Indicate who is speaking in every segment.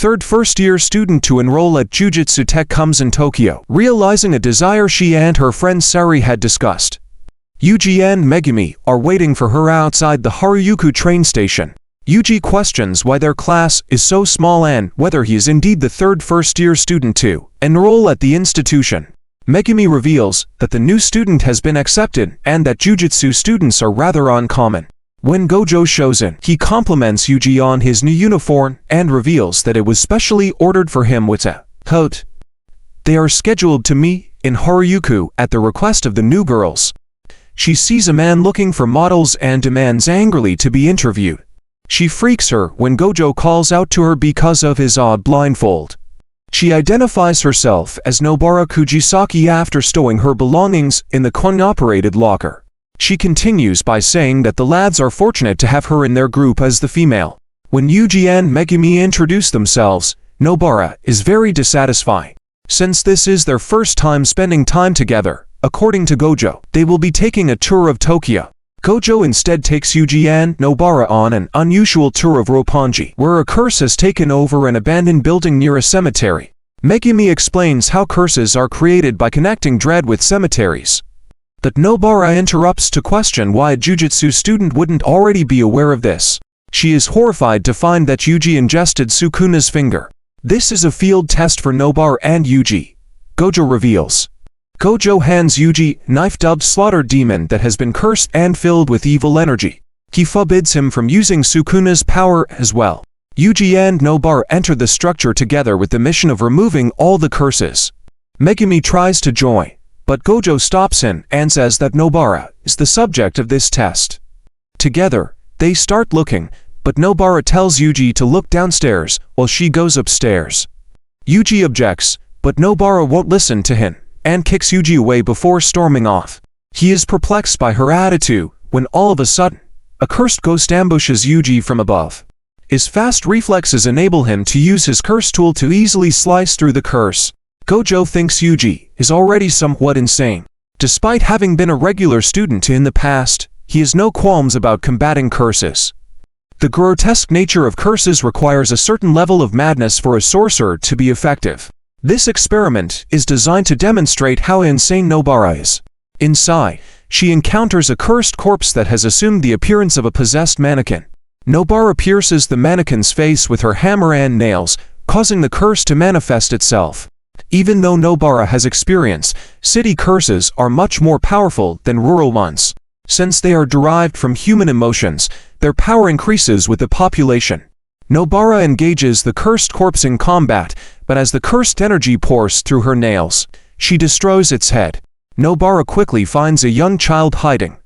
Speaker 1: third first-year student to enroll at Jujutsu Tech comes in Tokyo, realizing a desire she and her friend Sari had discussed. Yuji and Megumi are waiting for her outside the Harajuku train station. Yuji questions why their class is so small and whether he is indeed the third first-year student to enroll at the institution. Megumi reveals that the new student has been accepted and that Jujutsu students are rather uncommon. When Gojo shows in, he compliments Yuji on his new uniform and reveals that it was specially ordered for him with a coat. They are scheduled to meet in Harajuku at the request of the new girls. She sees a man looking for models and demands angrily to be interviewed. She freaks her when Gojo calls out to her because of his odd blindfold. She identifies herself as Nobara Kugisaki after stowing her belongings in the coin-operated locker. She continues by saying that the lads are fortunate to have her in their group as the female. When Yuji and Megumi introduce themselves, Nobara is very dissatisfied. Since this is their first time spending time together, according to Gojo, they will be taking a tour of Tokyo. Gojo instead takes Yuji and Nobara on an unusual tour of Roppongi, where a curse has taken over an abandoned building near a cemetery. Megumi explains how curses are created by connecting dread with cemeteries. But Nobara interrupts to question why a Jujutsu student wouldn't already be aware of this. She is horrified to find that Yuji ingested Sukuna's finger. This is a field test for Nobara and Yuji, Gojo reveals. Gojo hands Yuji a knife-dubbed slaughter demon that has been cursed and filled with evil energy. He forbids him from using Sukuna's power as well. Yuji and Nobara enter the structure together with the mission of removing all the curses. Megumi tries to join, but Gojo stops him and says that Nobara is the subject of this test. Together, they start looking, but Nobara tells Yuji to look downstairs while she goes upstairs. Yuji objects, but Nobara won't listen to him and kicks Yuji away before storming off. He is perplexed by her attitude when all of a sudden, a cursed ghost ambushes Yuji from above. His fast reflexes enable him to use his curse tool to easily slice through the curse. Gojo thinks Yuji is already somewhat insane. Despite having been a regular student in the past, he has no qualms about combating curses. The grotesque nature of curses requires a certain level of madness for a sorcerer to be effective. This experiment is designed to demonstrate how insane Nobara is. Inside, she encounters a cursed corpse that has assumed the appearance of a possessed mannequin. Nobara pierces the mannequin's face with her hammer and nails, causing the curse to manifest itself. Even though Nobara has experience, city curses are much more powerful than rural ones. Since they are derived from human emotions, their power increases with the population. Nobara engages the cursed corpse in combat, but as the cursed energy pours through her nails, she destroys its head. Nobara quickly finds a young child hiding.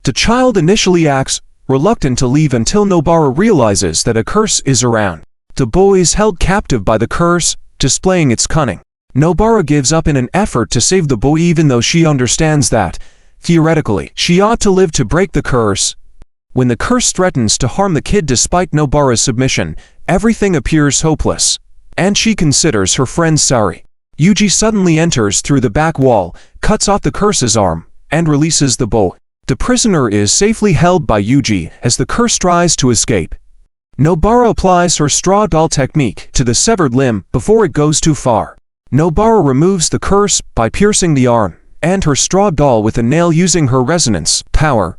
Speaker 1: The child initially acts reluctant to leave until Nobara realizes that a curse is around. The boy is held captive by the curse, displaying its cunning. Nobara gives up in an effort to save the boy even though she understands that, theoretically, she ought to live to break the curse. When the curse threatens to harm the kid despite Nobara's submission, everything appears hopeless. And she considers her friend Sari. Yuji suddenly enters through the back wall, cuts off the curse's arm, and releases the boy. The prisoner is safely held by Yuji as the curse tries to escape. Nobara applies her straw doll technique to the severed limb before it goes too far. Nobara removes the curse by piercing the arm and her straw doll with a nail using her resonance power.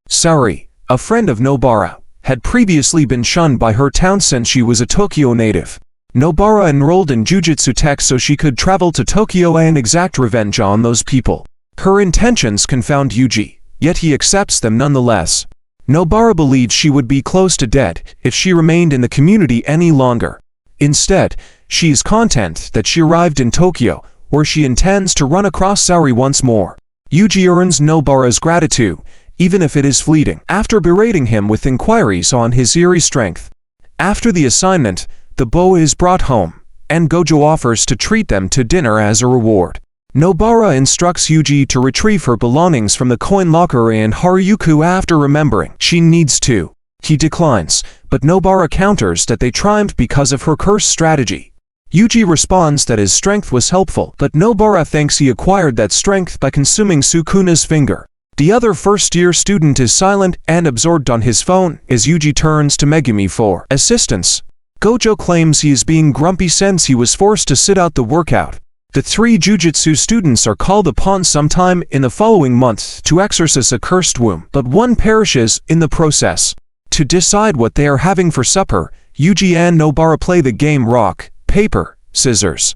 Speaker 1: Sari, a friend of Nobara, had previously been shunned by her town since she was a Tokyo native. Nobara enrolled in Jujutsu Tech so she could travel to Tokyo and exact revenge on those people. Her intentions confound Yuji, yet he accepts them nonetheless. Nobara believed she would be close to dead if she remained in the community any longer. Instead, she is content that she arrived in Tokyo, where she intends to run across Sari once more. Yuji earns Nobara's gratitude, even if it is fleeting, after berating him with inquiries on his eerie strength. After the assignment, the boy is brought home, and Gojo offers to treat them to dinner as a reward. Nobara instructs Yuji to retrieve her belongings from the coin locker in Harajuku after remembering she needs to. He declines, but Nobara counters that they triumphed because of her curse strategy. Yuji responds that his strength was helpful, but Nobara thinks he acquired that strength by consuming Sukuna's finger. The other first-year student is silent and absorbed on his phone as Yuji turns to Megumi for assistance. Gojo claims he is being grumpy since he was forced to sit out the workout. The 3 Jujutsu students are called upon sometime in the following month to exorcise a cursed womb, but one perishes in the process. To decide what they are having for supper, Yuji and Nobara play the game rock, paper, scissors.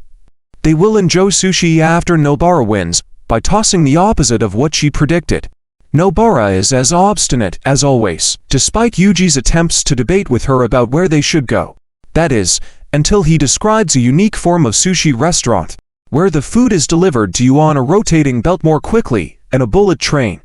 Speaker 1: They will enjoy sushi after Nobara wins, by tossing the opposite of what she predicted. Nobara is as obstinate as always, despite Yuji's attempts to debate with her about where they should go. That is, until he describes a unique form of sushi restaurant, where the food is delivered to you on a rotating belt more quickly, and a bullet train.